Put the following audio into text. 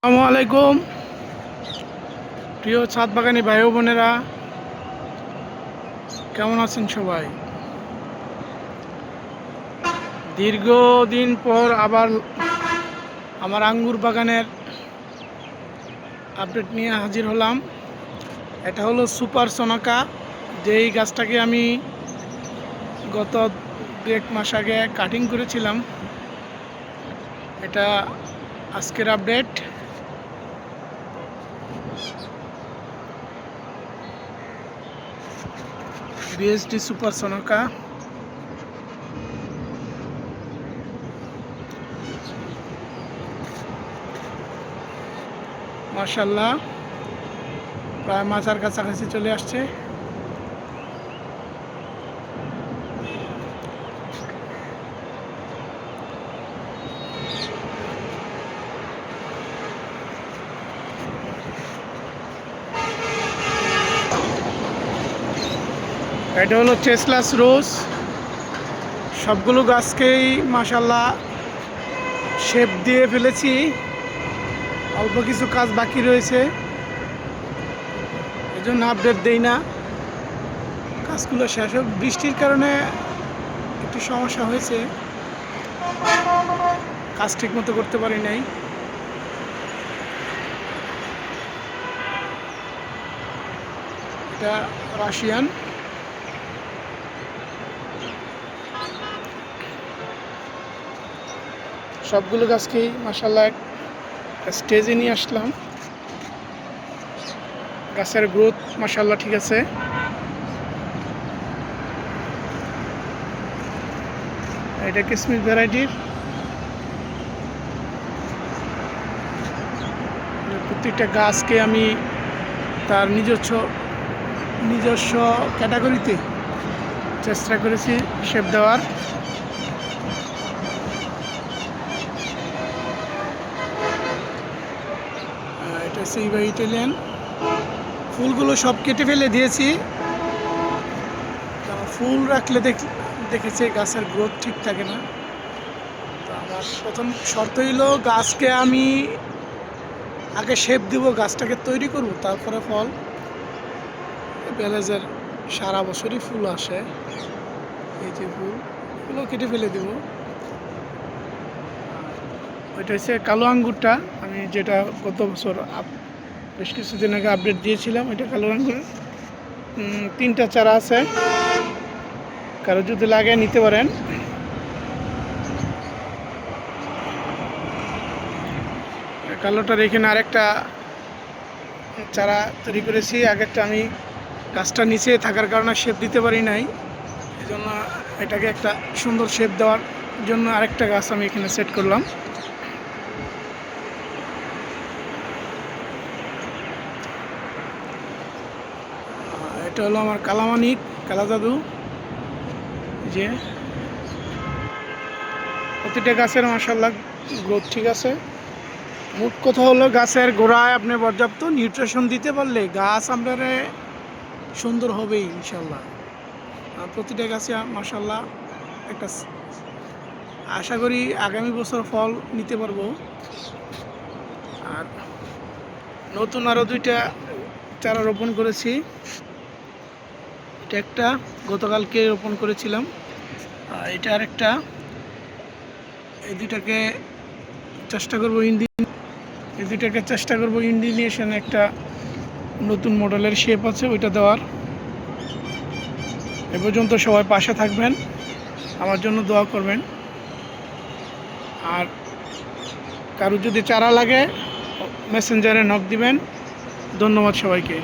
আসসালামু আলাইকুম প্রিয় ছাদ বাগানি ভাই ও বোনেরা, কেমন আছেন সবাই? দীর্ঘদিন পর আবার আমার আঙ্গুর বাগানের আপডেট নিয়ে হাজির হলাম। এটা হলো সুপার সোনাকা, যেই গাছটাকে আমি গত 1 মাস আগে কাটিং করেছিলাম। এটা আজকের আপডেট। বিএসডি সুপার সোনাকা মাশাআল্লাহ প্রায় মাচার কাছাকাছি চলে আসছে। এটা হলো চেসলাস রোজ। সবগুলো গাছকেই মাশাআল্লাহ শেপ দিয়ে ফেলেছি, অল্প কিছু কাজ বাকি রয়েছে, এজন্য আপডেট দেই না। কাজগুলো শেষ হোক। বৃষ্টির কারণে একটু সমস্যা হয়েছে, কাজ ঠিক মতো করতে পারি নাই। এটা রাশিয়ান। সবগুলো গাছকেই মাশাআল্লাহ স্টেজে নিয়ে আসলাম। গাছের গ্রোথ মাশাআল্লাহ ঠিক আছে। এটা কিসমিস ভ্যারাইটির। প্রত্যেকটা গাছকে আমি তার নিজস্ব ক্যাটাগরিতে চেষ্টা করেছি শেপ দেওয়ার। এটা সিলভার ইটালিয়ান। ফুলগুলো সব কেটে ফেলে দিয়েছি, ফুল রাখলে দেখেছি গাছের গ্রোথ ঠিক থাকে না। তো আমার প্রথম শর্ত হইলো গাছকে আমি আগে শেপ দিব, গাছটাকে তৈরি করব, তারপরে ফল। বেলেজের সারা বছরই ফুল আসে, এই যে ফুলগুলো কেটে ফেলে দিব। ওইটা হচ্ছে কালো আঙ্গুরটা, আমি যেটা গত বছর বেশ কিছুদিন আগে আপডেট দিয়েছিলাম। ওইটা কালো আঙ্গুর। 3টা চারা আছে, কারো যদি লাগে নিতে পারেন। কালোটার এখানে আরেকটা চারা তৈরি করেছি। আগেরটা আমি গাছটা নিচে থাকার কারণে শেপ দিতে পারি নাই, এই জন্য এটাকে একটা সুন্দর শেপ দেওয়ার জন্য আরেকটা গাছ আমি এখানে সেট করলাম। এটা হলো আমার কালামানিক, কালা জাদু। যে প্রতিটা গাছের মাশাআল্লাহ গ্রোথ ঠিক আছে। মোট কথা হলো গাছের গোড়ায় আপনি পর্যাপ্ত নিউট্রিশন দিতে পারলে গাছ আপনার সুন্দর হবেই ইনশাল্লাহ। প্রতিটা গাছে মাশাআল্লাহ একটা আশা করি আগামী বছর ফল নিতে পারবো। আর নতুন আরও 2টা চারা রোপণ করেছি। এটা একটা গতকালকে রোপণ করেছিলাম, এটা আরেকটা। এই দুটাকে চেষ্টা করবো ইন্ডিনেশন একটা নতুন মডেলের শেপ আছে ওইটা দেওয়ার। এ পর্যন্ত সবাই পাশে থাকবেন, আমার জন্য দোয়া করবেন। আর কারো যদি চারা লাগে মেসেঞ্জারে নক দিবেন। ধন্যবাদ সবাইকে।